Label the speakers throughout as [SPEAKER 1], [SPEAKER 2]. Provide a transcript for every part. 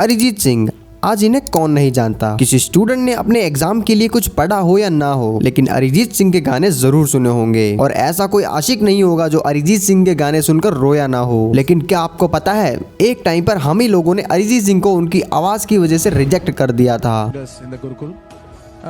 [SPEAKER 1] अरिजीत सिंह, आज इन्हें कौन नहीं जानता। किसी स्टूडेंट ने अपने एग्जाम के लिए कुछ पढ़ा हो या ना हो, लेकिन अरिजीत सिंह के गाने जरूर सुने होंगे। और ऐसा कोई आशिक नहीं होगा जो अरिजीत सिंह के गाने सुनकर रोया ना हो। लेकिन क्या आपको पता है, एक टाइम पर हम ही लोगों ने अरिजीत सिंह को उनकी आवाज की वजह से रिजेक्ट कर दिया था।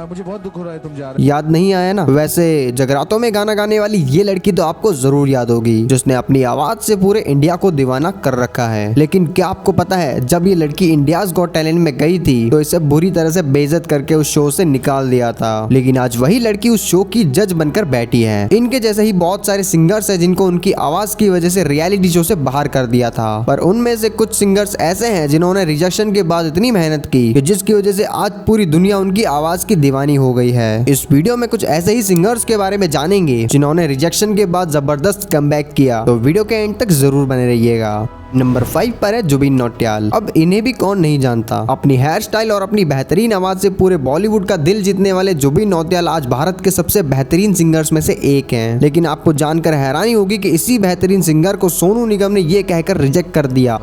[SPEAKER 2] मुझे बहुत दुख हो रहा है, तुम जा रहे
[SPEAKER 1] याद नहीं आया ना? वैसे जगरातों में गाना गाने वाली ये लड़की तो आपको जरूर याद होगी, जिसने अपनी आवाज से पूरे इंडिया को दीवाना कर रखा है। लेकिन क्या आपको पता है, जब ये लड़की इंडियाज गॉट टैलेंट में गई थी तो इसे बुरी तरह से बेइज्जत करके उस शो से निकाल दिया था। लेकिन आज वही लड़की उस शो की जज बनकर बैठी है। इनके जैसे ही बहुत सारे सिंगर्स है जिनको उनकी आवाज की वजह से रियलिटी शो से बाहर कर दिया था। पर उनमें से कुछ सिंगर्स ऐसे हैं जिन्होंने रिजेक्शन के बाद इतनी मेहनत की कि जिसकी वजह से आज पूरी दुनिया उनकी आवाज की दीवानी हो गई है। इस वीडियो में कुछ ऐसे ही सिंगर्स के बारे में जानेंगे जिन्होंने रिजेक्शन के बाद जबरदस्त कमबैक किया, तो वीडियो के एंड तक जरूर बने रहिएगा। नंबर 5 पर है जुबिन नौटियाल। अब इन्हें भी कौन नहीं जानता। अपनी हेयर स्टाइल और अपनी बेहतरीन आवाज से पूरे बॉलीवुड का दिल जीतने वाले जुबिन नौटियाल आज भारत के सबसे बेहतरीन सिंगर्स में से एक हैं। लेकिन आपको जानकर हैरानी होगी कि इसी बेहतरीन सिंगर को सोनू निगम ने ये कहकर रिजेक्ट कर दिया।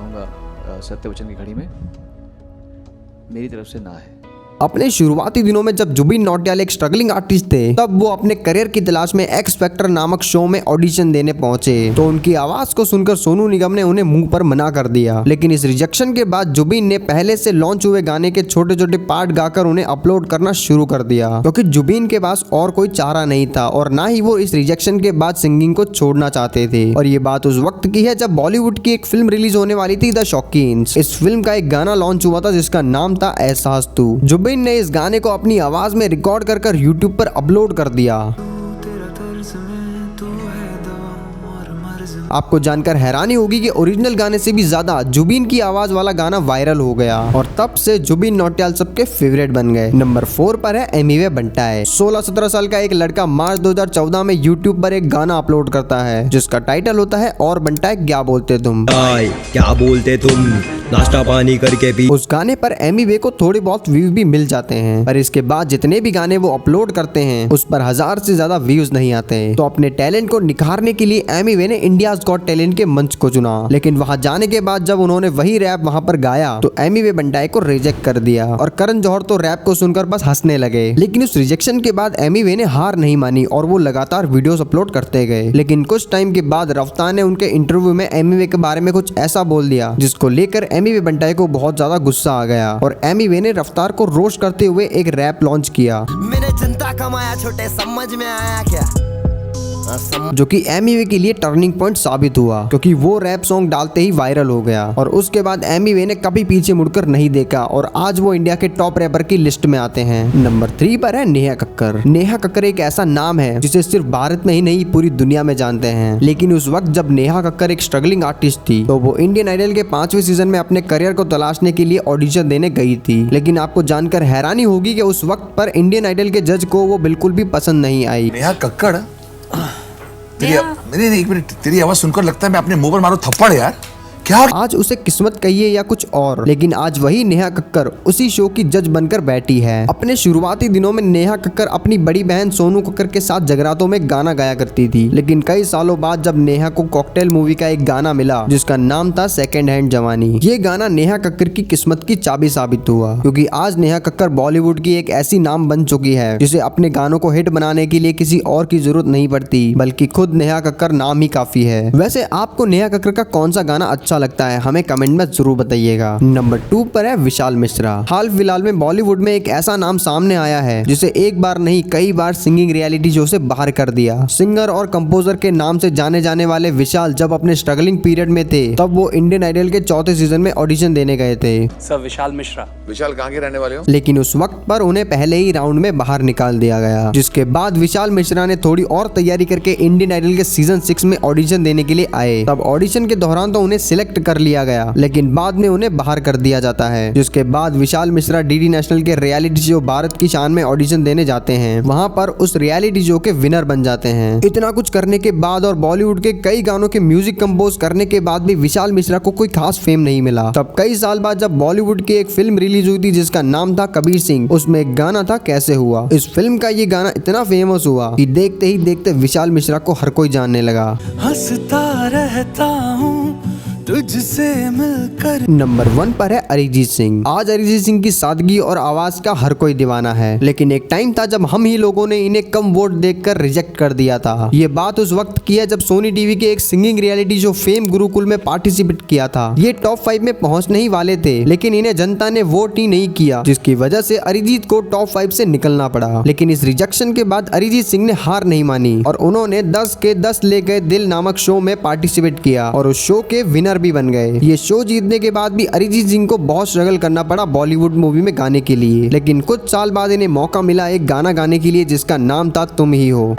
[SPEAKER 3] सत्य वचन की घड़ी में मेरी तरफ से ना है।
[SPEAKER 1] अपने शुरुआती दिनों में जब जुबिन नौटियाल एक स्ट्रगलिंग आर्टिस्ट थे, तब वो अपने करियर की तलाश में एक्स फैक्टर नामक शो में ऑडिशन देने पहुंचे। तो उनकी आवाज को सुनकर सोनू निगम ने उन्हें मुंह पर मना कर दिया। लेकिन इस रिजेक्शन के बाद जुबिन ने पहले से लॉन्च हुए गाने के छोटे छोटे पार्ट गाकर उन्हें अपलोड करना शुरू कर दिया, क्योंकि जुबिन के पास और कोई चारा नहीं था और ना ही वो इस रिजेक्शन के बाद सिंगिंग को छोड़ना चाहते थे। और ये बात उस वक्त की है जब बॉलीवुड की एक फिल्म रिलीज होने वाली थी, द शौकीन्स। इस फिल्म का एक गाना लॉन्च हुआ था जिसका नाम था एहसास तू। जुबिन ने इस गाने को अपनी आवाज में रिकॉर्ड कर यूट्यूब पर अपलोड कर दिया। आपको जानकर हैरानी होगी कि ओरिजिनल गाने से भी ज्यादा जुबिन की आवाज वाला गाना वायरल हो गया और तब से जुबिन नौटियाल सबके फेवरेट बन गए। नंबर 4 पर है एमिवे बंटाए। 16-17 साल का एक लड़का मार्च 2014 में यूट्यूब पर एक गाना अपलोड करता है जिसका टाइटल होता है और बंटाए क्या बोलते तुम।
[SPEAKER 4] क्या बोलते तुम, नाश्ता पानी करके भी।
[SPEAKER 1] उस गाने पर एमिवे को थोड़ी बहुत व्यूज भी मिल जाते हैं, पर इसके बाद जितने भी गाने वो अपलोड करते हैं उस पर 1000 से ज्यादा व्यूज नहीं आते। तो अपने टैलेंट को निखारने के लिए एमिवे ने इंडियाज गॉट टैलेंट के मंच को चुना। लेकिन वहां जाने के बाद जब उन्होंने वही रैप वहां पर गाया तो एमिवे बंटाए को रिजेक्ट कर दिया और करण जौहर तो रैप को सुनकर बस हंसने लगे। लेकिन उस रिजेक्शन के बाद एमिवे ने हार नहीं मानी और वो लगातार वीडियोस अपलोड करते गए। लेकिन कुछ टाइम के बाद रफ्तार ने उनके इंटरव्यू में एमिवे के बारे में कुछ ऐसा बोल दिया जिसको लेकर एमिवे बंटाए को बहुत ज्यादा गुस्सा आ गया और एमिवे ने रफ्तार को रोस्ट करते हुए एक रैप लॉन्च किया।
[SPEAKER 5] मेरे जनता कमाया छोटे, समझ में आया क्या?
[SPEAKER 1] जो कि एमिवे के लिए टर्निंग पॉइंट साबित हुआ, क्योंकि वो रैप सॉन्ग डालते ही वायरल हो गया और उसके बाद एमिवे ने कभी पीछे मुड़कर नहीं देखा और आज वो इंडिया के टॉप रैपर की लिस्ट में आते हैं। नंबर 3 पर है नेहा कक्कर। नेहा कक्कर एक ऐसा नाम है जिसे सिर्फ भारत में ही नहीं पूरी दुनिया में जानते हैं। लेकिन उस वक्त जब नेहा कक्कर एक स्ट्रगलिंग आर्टिस्ट थी तो वो इंडियन आइडल के 5वें सीजन में अपने करियर को तलाशने के लिए ऑडिशन देने गई थी। लेकिन आपको जानकर हैरानी होगी कि उस वक्त पर इंडियन आइडल के जज को वो बिल्कुल भी पसंद नहीं आई।
[SPEAKER 2] नेहा कक्कड़, एक मिनट, तेरी आवाज सुनकर लगता है मैं अपने मुंह पर मारूं थप्पड़ यार। क्या
[SPEAKER 1] आज उसे किस्मत कहिए या कुछ और, लेकिन आज वही नेहा कक्कर उसी शो की जज बनकर बैठी है। अपने शुरुआती दिनों में नेहा कक्कर अपनी बड़ी बहन सोनू कक्कर के साथ जगरातों में गाना गाया करती थी। लेकिन कई सालों बाद जब नेहा को कॉकटेल मूवी का एक गाना मिला जिसका नाम था सेकंड हैंड जवानी, ये गाना नेहा कक्कर की किस्मत की चाबी साबित हुआ, क्योंकि आज नेहा कक्कर बॉलीवुड की एक ऐसी नाम बन चुकी है जिसे अपने गानों को हिट बनाने के लिए किसी और की जरूरत नहीं पड़ती, बल्कि खुद नेहा कक्कर नाम ही काफी है। वैसे आपको नेहा कक्कर का कौन सा गाना अच्छा लगता है, हमें कमेंट में जरूर बताइएगा। नंबर 2 पर है विशाल मिश्रा। हाल फिलहाल में बॉलीवुड में एक ऐसा नाम सामने आया है जिसे एक बार नहीं कई बार सिंगिंग रियलिटी शो से बाहर कर दिया। सिंगर और कंपोजर के नाम से जाने जाने वाले विशाल जब अपने स्ट्रगलिंग पीरियड में थे तब वो इंडियन आइडल के 4थे सीजन में ऑडिशन देने गए थे।
[SPEAKER 6] सर विशाल मिश्रा।
[SPEAKER 2] विशाल कहाँ के रहने वाले हो?
[SPEAKER 1] लेकिन उस वक्त पर उन्हें पहले ही राउंड में बाहर निकाल दिया गया, जिसके बाद विशाल मिश्रा ने थोड़ी और तैयारी करके इंडियन आइडल के सीजन 6 में ऑडिशन देने के लिए आए। तब ऑडिशन के दौरान तो उन्हें सिलेक्ट कर लिया गया, लेकिन बाद में उन्हें बाहर कर दिया जाता है। जिसके बाद विशाल मिश्रा डीडी नेशनल के रियलिटी शो भारत की शान में ऑडिशन देने जाते हैं। वहां पर उस रियलिटी शो के विनर बन जाते हैं। इतना कुछ करने के बाद और बॉलीवुड के कई गानों के म्यूजिक कंपोज करने के बाद भी विशाल मिश्रा को कोई खास फेम नहीं मिला। तब कई साल बाद जब बॉलीवुड की एक फिल्म रिलीज हुई थी जिसका नाम था कबीर सिंह, उसमें एक गाना था कैसे हुआ। इस फिल्म का ये गाना इतना फेमस हुआ कि देखते ही देखते विशाल मिश्रा को हर कोई जानने लगा।
[SPEAKER 5] हंसता रहता हूँ तुझसे मिलकर।
[SPEAKER 1] नंबर 1 पर है अरिजीत सिंह। आज अरिजीत सिंह की सादगी और आवाज का हर कोई दीवाना है, लेकिन एक टाइम था जब हम ही लोगों ने इन्हें कम वोट देकर रिजेक्ट कर दिया था। ये बात उस वक्त की है जब सोनी टीवी के एक singing reality show fame Gurukul में पार्टिसिपेट किया था। ये टॉप 5 में पहुंचने ही वाले थे, लेकिन इन्हें जनता ने वोट ही नहीं किया, जिसकी वजह से अरिजीत को टॉप 5 से निकलना पड़ा। लेकिन इस रिजेक्शन के बाद अरिजीत सिंह ने हार नहीं मानी और उन्होंने 10 के 10 ले गए दिल नामक शो में पार्टिसिपेट किया और उस शो के विनर भी बन गए। ये शो जीतने के बाद भी अरिजीत सिंह को बहुत स्ट्रगल करना पड़ा बॉलीवुड मूवी में गाने के लिए, लेकिन कुछ साल बाद इन्हें मौका मिला एक गाना गाने के लिए जिसका नाम था तुम ही हो।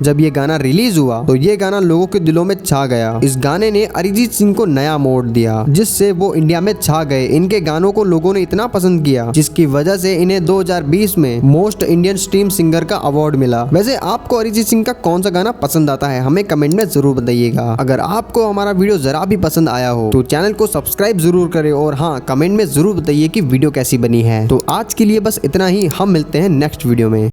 [SPEAKER 1] जब ये गाना रिलीज हुआ तो ये गाना लोगों के दिलों में छा गया। इस गाने ने अरिजीत सिंह को नया मोड़ दिया, जिससे वो इंडिया में छा गए। इनके गानों को लोगों ने इतना पसंद किया जिसकी वजह से इन्हें 2020 में मोस्ट इंडियन स्ट्रीम सिंगर का अवार्ड मिला। वैसे आपको अरिजीत सिंह का कौन सा गाना पसंद आता है हमें कमेंट में जरूर बताइएगा। अगर आपको हमारा वीडियो जरा भी पसंद आया हो तो चैनल को सब्सक्राइब जरूर करें और हाँ, कमेंट में जरूर बताइए कि वीडियो कैसी बनी है। तो आज के लिए बस इतना ही, हम मिलते हैं नेक्स्ट वीडियो में।